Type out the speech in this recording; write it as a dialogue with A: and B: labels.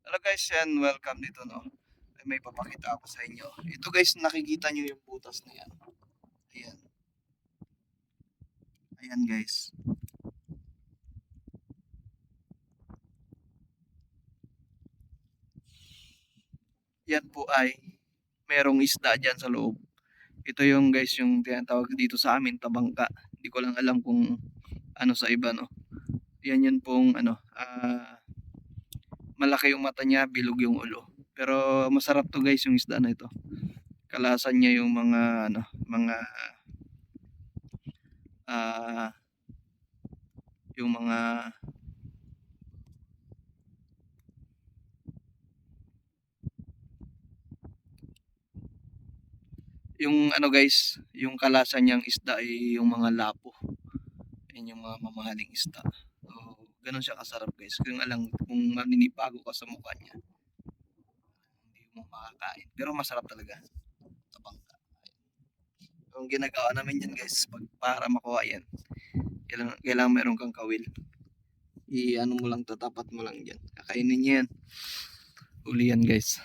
A: Hello guys, yan, welcome dito no. May papakita ako sa inyo. Ito guys, nakikita nyo yung butas na yan. Ayan. Ayan guys. Yan po ay merong isda dyan sa loob. Ito yung guys, yung tinatawag dito sa amin, tabangka. Hindi ko lang alam kung ano sa iba no. Yan yun pong malaki yung mata niya, bilog yung ulo. Pero masarap to guys yung isda na ito. Kalasan niya yung mga ah yung mga yung ano guys, yung kalasan niyang isda ay yung mga lapo. Yan yung mga mamahaling isda. So, ganun siya kasarap guys. Kung alam, kung maninibago ka sa mukha niya, hindi mo makakain. Pero masarap talaga. Tabangka. Yung ginagawa namin yan guys, para makuha yan, kailangan meron kang kawil. I-ano mo lang, tatapat mo lang dyan. Kakainin niya yan. Uli yan guys.